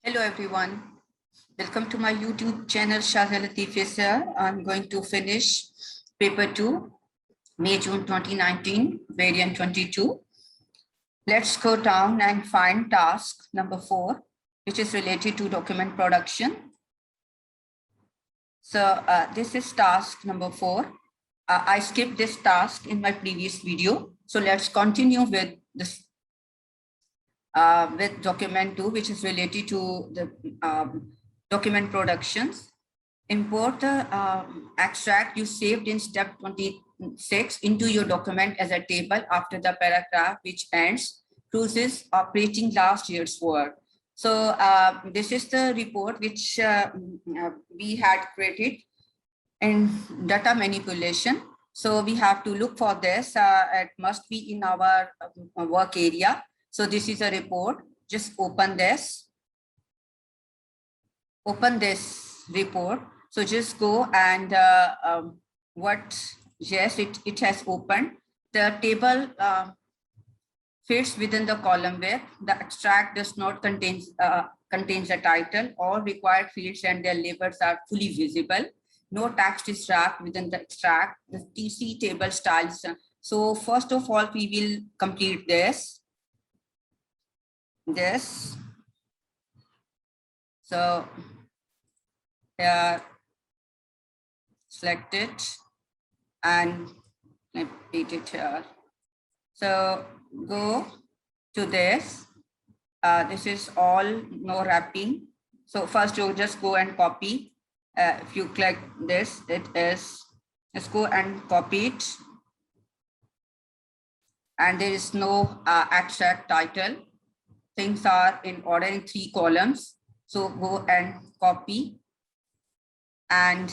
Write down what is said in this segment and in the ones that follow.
Hello everyone, welcome to my YouTube channel Shahza Latif here. I'm going to finish paper 2, May-June 2019, variant 22. Let's go down and find task number 4, which is related to document production. So this is task number 4. I skipped this task in my previous video. So let's continue with this with document 2, which is related to the document productions. Import the extract you saved in step 26 into your document as a table after the paragraph which ends cruises operating last year's work. So this is the report which we had created in data manipulation. So we have to look for this. It must be in our work area. So this is a report. Just open this. Open this report. So just go and yes, it has opened. The table fits within the column where the extract does not contains the title. All required fields and their labels are fully visible. No text is wrapped within the extract. The TC table styles. So first of all, we will complete this. So select it and repeat it here. So go to this. This is all no wrapping. So first you just go and copy. If you click this, it is, let's go and copy it. And there is no extract title. Things are in order in 3 columns. So go and copy and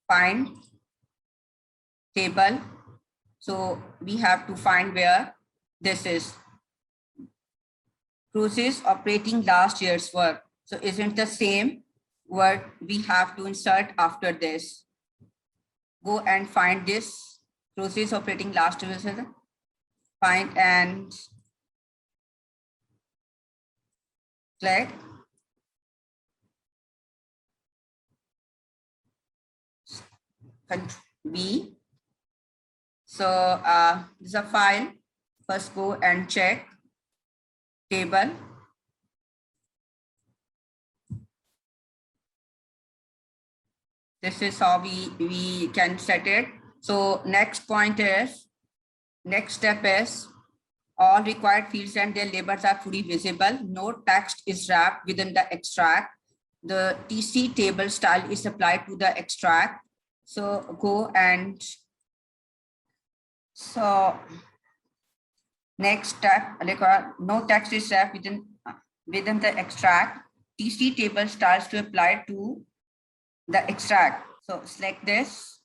find table. So we have to find where this is. Cruises operating last year's work. So isn't the same word we have to insert after this. Go and find this. Cruises operating last year's work. Find and click. B. So this is a file. First go and check table. This is how we can set it. So next step is all required fields and their labels are fully visible. No text is wrapped within the extract. The TC table style is applied to the extract. So go and so next step, no text is wrapped within the extract. TC table styles to apply to the extract. So select this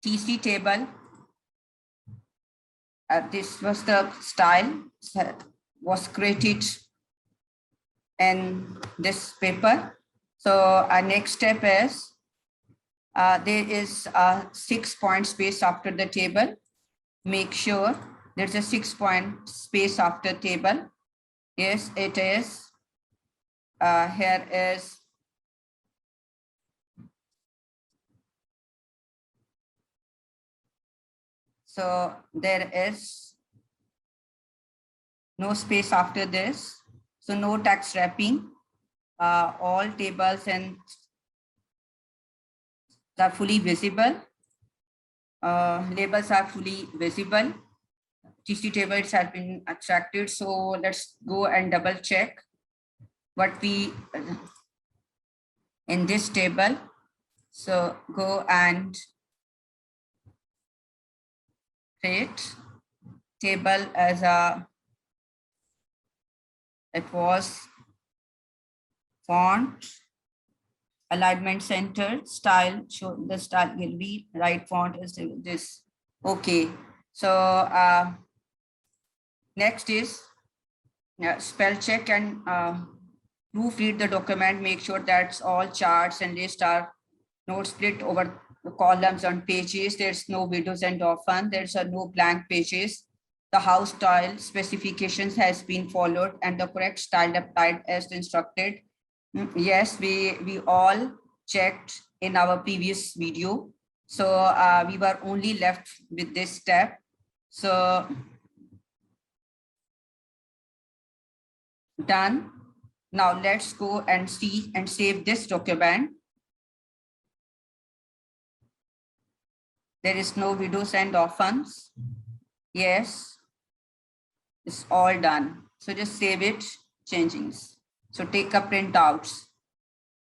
TC table. This was the style that was created in this paper. So our next step is there is a 6-point space after the table. Make sure there's a 6-point space after table. Yes, it is. Here is. So there is no space after this. So no text wrapping. All tables and are fully visible. Labels are fully visible. TC tables have been extracted. So let's go and double check what we in this table. So go and create table as it was font, alignment center, style, show the style will be right font is this. Okay, so next is spell check and proofread the document. Make sure that all charts and lists are not split over the columns on pages. There's no windows and often there's no blank pages. the house style specifications has been followed and the correct style applied as instructed. Yes, we all checked in our previous video. So we were only left with this step. So done. Now let's go and see and save this document. There is no widows and orphans. Yes, it's all done. So just save it, changings. So take a printouts.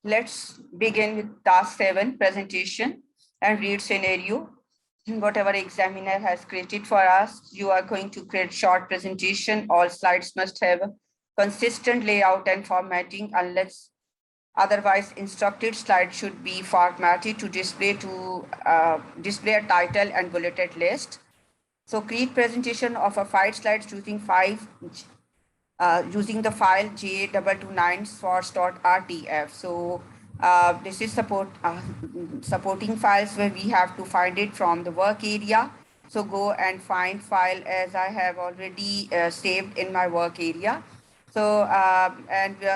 Let's begin with task 7, presentation and read scenario. Whatever examiner has created for us, you are going to create short presentation. All slides must have consistent layout and formatting unless otherwise instructed. Slide should be formatted to display a title and bulleted list. So create presentation of a 5 slides using using the file j229source.rtf. So this is supporting files where we have to find it from the work area. So go and find file as I have already saved in my work area. So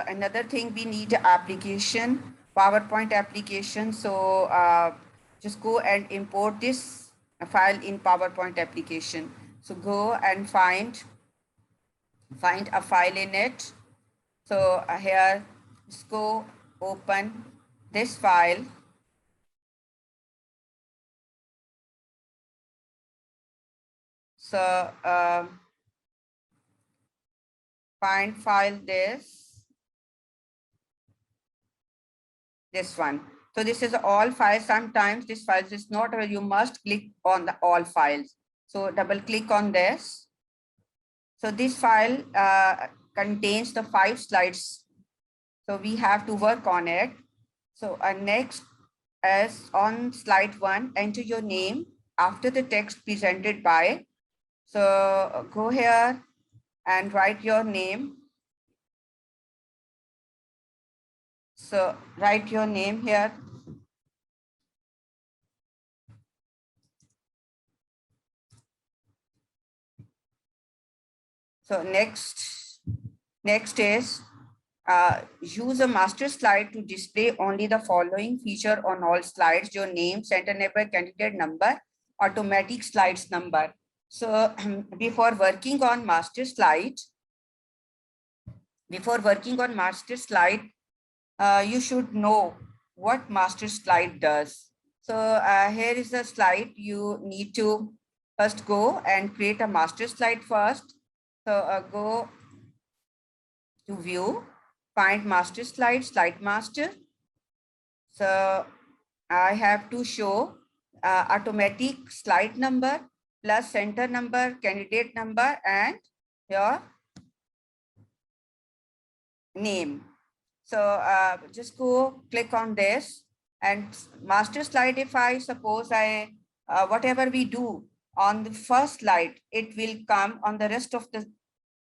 another thing, we need application, PowerPoint application. So just go and import this file in PowerPoint application. So go and find a file in it. So here, let's go open this file. So find file this one. So this is all files. Sometimes this file is not available. You must click on the all files. So double click on this. So this file contains the 5 slides. So we have to work on it. So next, as on slide 1, enter your name after the text presented by. So go here and write your name. So write your name here. So next is use a master slide to display only the following feature on all slides: your name, center number, candidate number, automatic slides number. So before working on master slide, you should know what master slide does. So here is the slide. You need to first go and create a master slide first. So go to view, find master slide, slide master. So I have to show automatic slide number plus center number, candidate number, and your name. So just go click on this and master slide. If I suppose whatever we do on the first slide, it will come on the rest of the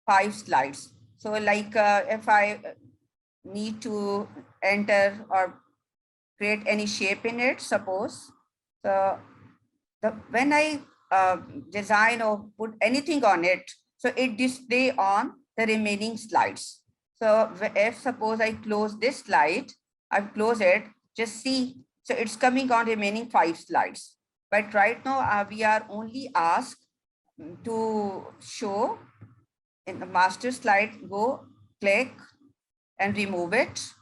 5 slides. So like if I need to enter or create any shape in it, suppose, so when I design or put anything on it, so it display on the remaining slides. So if suppose I close this slide, I close it, just see, so it's coming on remaining 5 slides. But right now we are only asked to show in the master slide. Go click and remove it.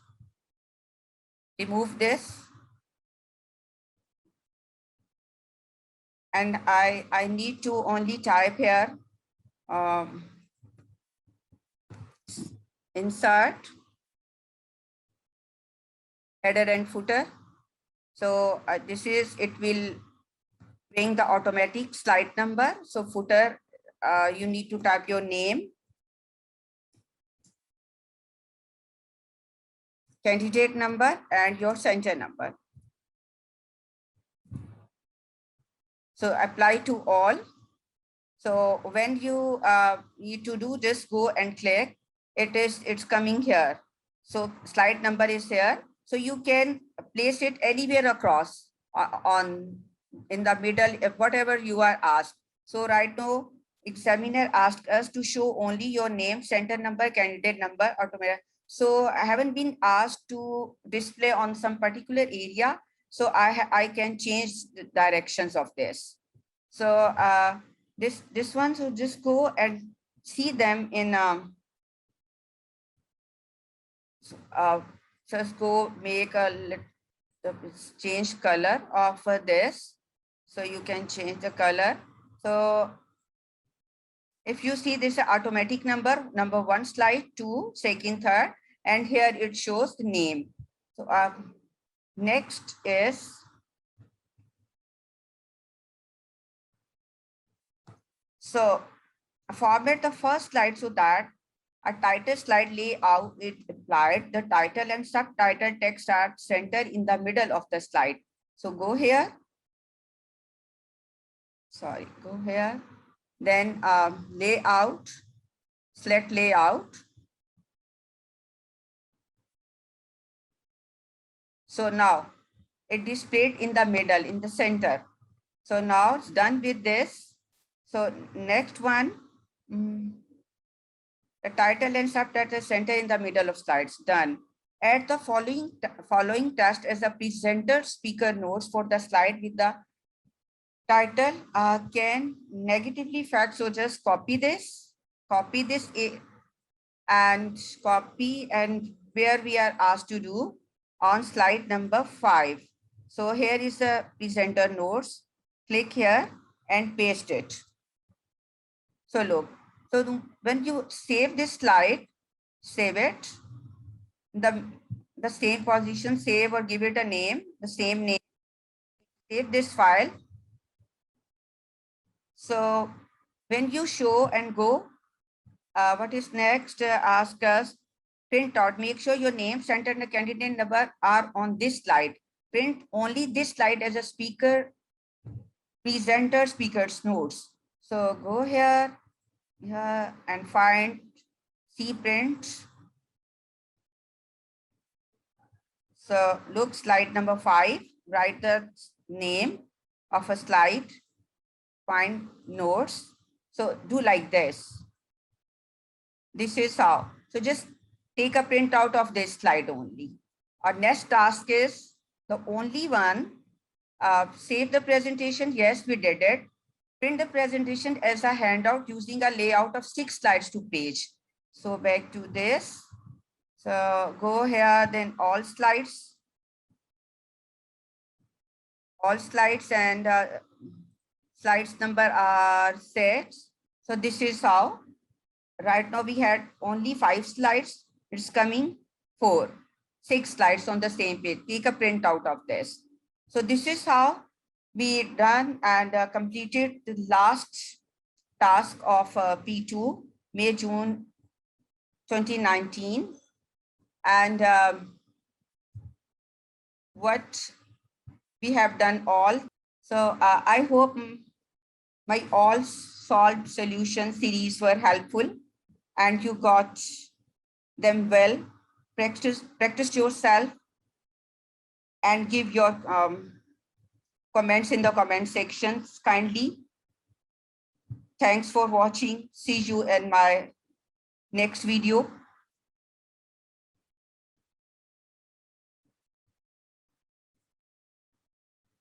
Remove this. And I need to only type here insert header and footer. So it will bring the automatic slide number. So footer, you need to type your name, candidate number, and your center number. So apply to all. So when you need to do this, go and click. It's coming here. So slide number is here. So you can place it anywhere across in the middle, if whatever you are asked. So right now examiner asked us to show only your name, center number, candidate number, automatic. So I haven't been asked to display on some particular area. So I can change the directions of this. So this one, so just go and see them in just go make a change color of this. So you can change the color. So if you see this automatic number 1 slide, 2, second, third, and here it shows the name. So next is so format the first slide so that a title slide layout is applied. The title and subtitle text are centered in the middle of the slide. So go here. Sorry, go here. Then layout, select layout. So now it displayed in the middle, in the center. So now it's done with this. So next one, the title and subtitle center in the middle of slides, done. Add the following text as a presenter speaker notes for the slide with the title can negatively affect. So just copy this and copy, and where we are asked to do on slide number 5. So here is the presenter notes. Click here and paste it. So look, so when you save this slide, save it, the same position, save or give it a name, the same name, save this file. So when you show and go, what is next? Ask us, print out, make sure your name, center, and the candidate number are on this slide. Print only this slide as a speaker, presenter, speaker's notes. So go here and find see print. So look, slide number 5, write the name of a slide, find notes. So do like this. This is how. So just take a print out of this slide only. Our next task is the only one. Save the presentation. Yes, we did it. Print the presentation as a handout using a layout of 6 slides to page. So back to this. So go here, then all slides. All slides and slides number are 6. So this is how. Right now we had only 5 slides. It's coming 6 slides on the same page. Take a print out of this. So this is how we done and completed the last task of P2, May-June 2019. And what we have done all. So I hope my all solved solution series were helpful and you got them well. Practice yourself and give your comments in the comment sections kindly. Thanks for watching. See you in my next video.